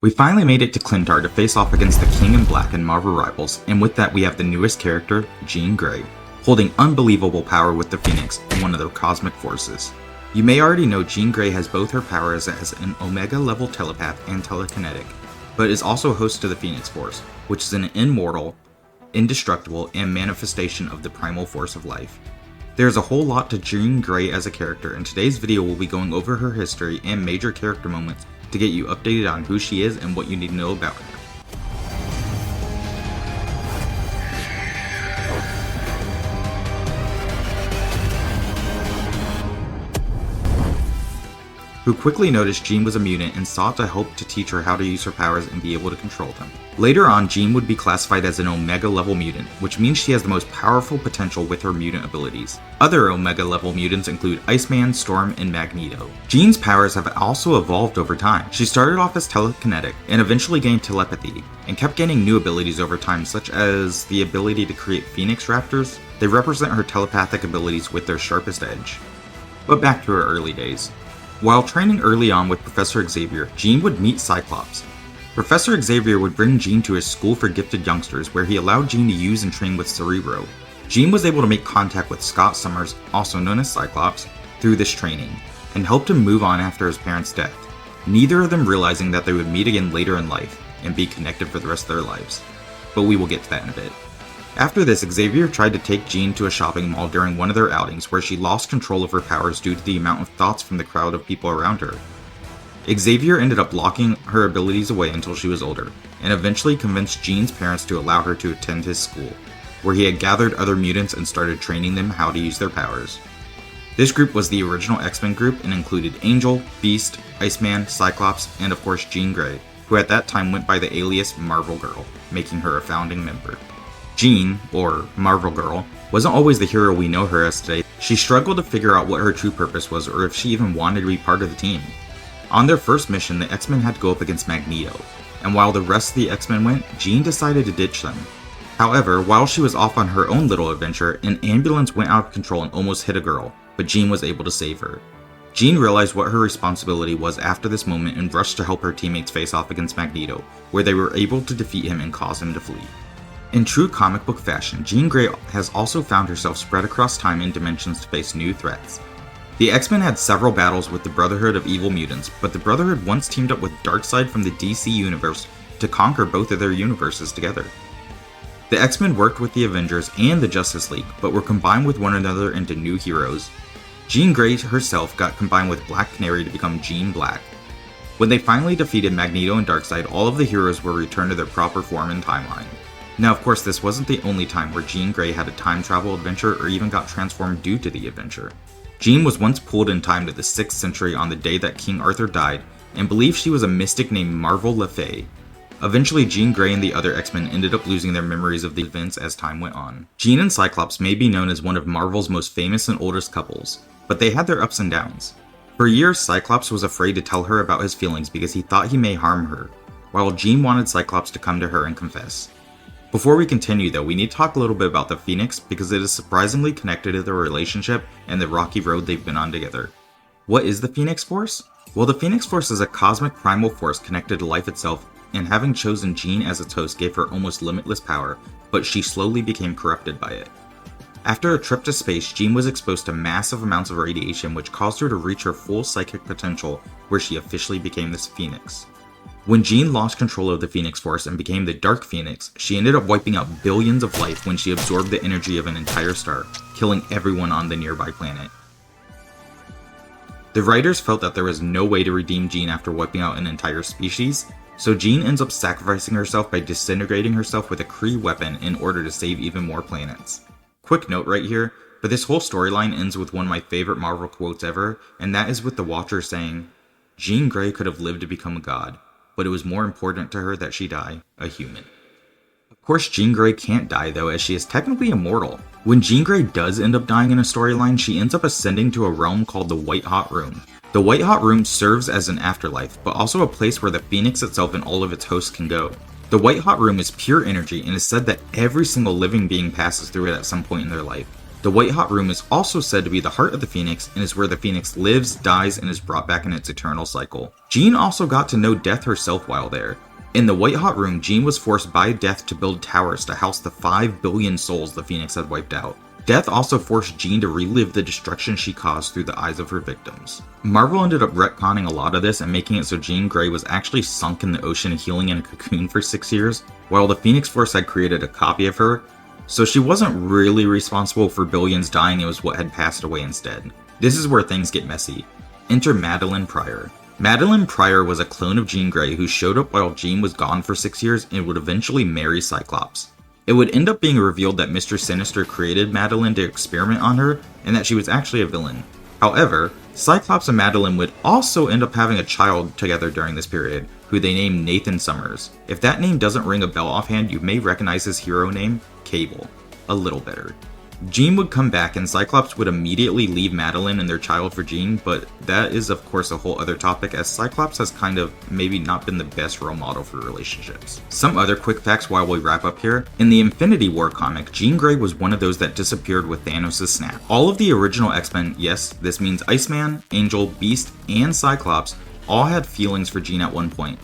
We finally made it to Clintar to face off against the King in Black and Marvel Rivals, and with that we have the newest character, Jean Grey, holding unbelievable power with the Phoenix and one of their cosmic forces. You may already know Jean Grey has both her powers as an Omega level telepath and telekinetic, but is also host to the Phoenix Force, which is an immortal, indestructible, and manifestation of the primal force of life. There's a whole lot to Jean Grey as a character, and today's video will be going over her history and major character moments to get you updated on who she is and what you need to know about her. Who quickly noticed Jean was a mutant and sought to help to teach her how to use her powers and be able to control them. Later on, Jean would be classified as an Omega level mutant, which means she has the most powerful potential with her mutant abilities. Other Omega level mutants include Iceman, Storm, and Magneto. Jean's powers have also evolved over time. She started off as telekinetic and eventually gained telepathy, and kept gaining new abilities over time, such as the ability to create Phoenix Raptors. They represent her telepathic abilities with their sharpest edge. But back to her early days. While training early on with Professor Xavier, Jean would meet Cyclops. Professor Xavier would bring Jean to his school for gifted youngsters, where he allowed Jean to use and train with Cerebro. Jean was able to make contact with Scott Summers, also known as Cyclops, through this training, and helped him move on after his parents' death, neither of them realizing that they would meet again later in life and be connected for the rest of their lives. But we will get to that in a bit. After this, Xavier tried to take Jean to a shopping mall during one of their outings, where she lost control of her powers due to the amount of thoughts from the crowd of people around her. Xavier ended up locking her abilities away until she was older, and eventually convinced Jean's parents to allow her to attend his school, where he had gathered other mutants and started training them how to use their powers. This group was the original X-Men group and included Angel, Beast, Iceman, Cyclops, and of course Jean Grey, who at that time went by the alias Marvel Girl, making her a founding member. Jean, or Marvel Girl, wasn't always the hero we know her as today. She struggled to figure out what her true purpose was, or if she even wanted to be part of the team. On their first mission, the X-Men had to go up against Magneto, and while the rest of the X-Men went, Jean decided to ditch them. However, while she was off on her own little adventure, an ambulance went out of control and almost hit a girl, but Jean was able to save her. Jean realized what her responsibility was after this moment and rushed to help her teammates face off against Magneto, where they were able to defeat him and cause him to flee. In true comic book fashion, Jean Grey has also found herself spread across time and dimensions to face new threats. The X-Men had several battles with the Brotherhood of Evil Mutants, but the Brotherhood once teamed up with Darkseid from the DC Universe to conquer both of their universes together. The X-Men worked with the Avengers and the Justice League, but were combined with one another into new heroes. Jean Grey herself got combined with Black Canary to become Jean Black. When they finally defeated Magneto and Darkseid, all of the heroes were returned to their proper form and timeline. Now, of course, this wasn't the only time where Jean Grey had a time travel adventure or even got transformed due to the adventure. Jean was once pulled in time to the 6th century on the day that King Arthur died, and believed she was a mystic named Marvel Le Fay. Eventually, Jean Grey and the other X-Men ended up losing their memories of the events as time went on. Jean and Cyclops may be known as one of Marvel's most famous and oldest couples, but they had their ups and downs. For years, Cyclops was afraid to tell her about his feelings because he thought he may harm her, while Jean wanted Cyclops to come to her and confess. Before we continue though, we need to talk a little bit about the Phoenix because it is surprisingly connected to their relationship and the rocky road they've been on together. What is the Phoenix Force? Well, the Phoenix Force is a cosmic primal force connected to life itself, and having chosen Jean as its host gave her almost limitless power, but she slowly became corrupted by it. After a trip to space, Jean was exposed to massive amounts of radiation which caused her to reach her full psychic potential, where she officially became this Phoenix. When Jean lost control of the Phoenix Force and became the Dark Phoenix, she ended up wiping out billions of life when she absorbed the energy of an entire star, killing everyone on the nearby planet. The writers felt that there was no way to redeem Jean after wiping out an entire species, so Jean ends up sacrificing herself by disintegrating herself with a Kree weapon in order to save even more planets. Quick note right here, but this whole storyline ends with one of my favorite Marvel quotes ever, and that is with the Watcher saying, "Jean Grey could have lived to become a god, but it was more important to her that she die a human." Of course, Jean Grey can't die though, as she is technically immortal. When Jean Grey does end up dying in a storyline, she ends up ascending to a realm called the White Hot Room. The White Hot Room serves as an afterlife, but also a place where the Phoenix itself and all of its hosts can go. The White Hot Room is pure energy and is said that every single living being passes through it at some point in their life. The White Hot Room is also said to be the heart of the Phoenix and is where the Phoenix lives, dies, and is brought back in its eternal cycle. Jean also got to know Death herself while there. In the White Hot Room, Jean was forced by Death to build towers to house the 5 billion souls the Phoenix had wiped out. Death also forced Jean to relive the destruction she caused through the eyes of her victims. Marvel ended up retconning a lot of this and making it so Jean Grey was actually sunk in the ocean healing in a cocoon for 6 years, while the Phoenix Force had created a copy of her, so she wasn't really responsible for billions dying, it was what had passed away instead. This is where things get messy. Enter Madeline Pryor. Madeline Pryor was a clone of Jean Grey who showed up while Jean was gone for 6 years and would eventually marry Cyclops. It would end up being revealed that Mr. Sinister created Madeline to experiment on her, and that she was actually a villain. However, Cyclops and Madeline would also end up having a child together during this period, who they named Nathan Summers. If that name doesn't ring a bell offhand, you may recognize his hero name, Cable. A little better. Jean would come back and Cyclops would immediately leave Madeline and their child for Jean, but that is of course a whole other topic, as Cyclops has kind of maybe not been the best role model for relationships. Some other quick facts while we wrap up here. In the Infinity War comic, Jean Grey was one of those that disappeared with Thanos' snap. All of the original X-Men, yes, this means Iceman, Angel, Beast, and Cyclops, all had feelings for Jean at one point.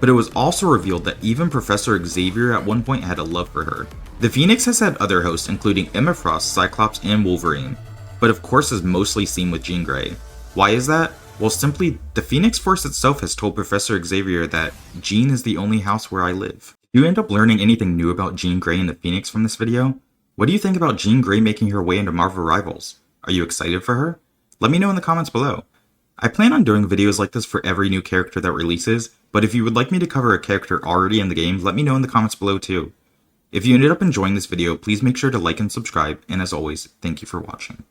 But it was also revealed that even Professor Xavier at one point had a love for her. The Phoenix has had other hosts including Emma Frost, Cyclops, and Wolverine, but of course is mostly seen with Jean Grey. Why is that? Well, simply, the Phoenix Force itself has told Professor Xavier that Jean is the only house where I live. Do you end up learning anything new about Jean Grey and the Phoenix from this video? What do you think about Jean Grey making her way into Marvel Rivals? Are you excited for her? Let me know in the comments below. I plan on doing videos like this for every new character that releases, but if you would like me to cover a character already in the game, let me know in the comments below too. If you ended up enjoying this video, please make sure to like and subscribe, and as always, thank you for watching.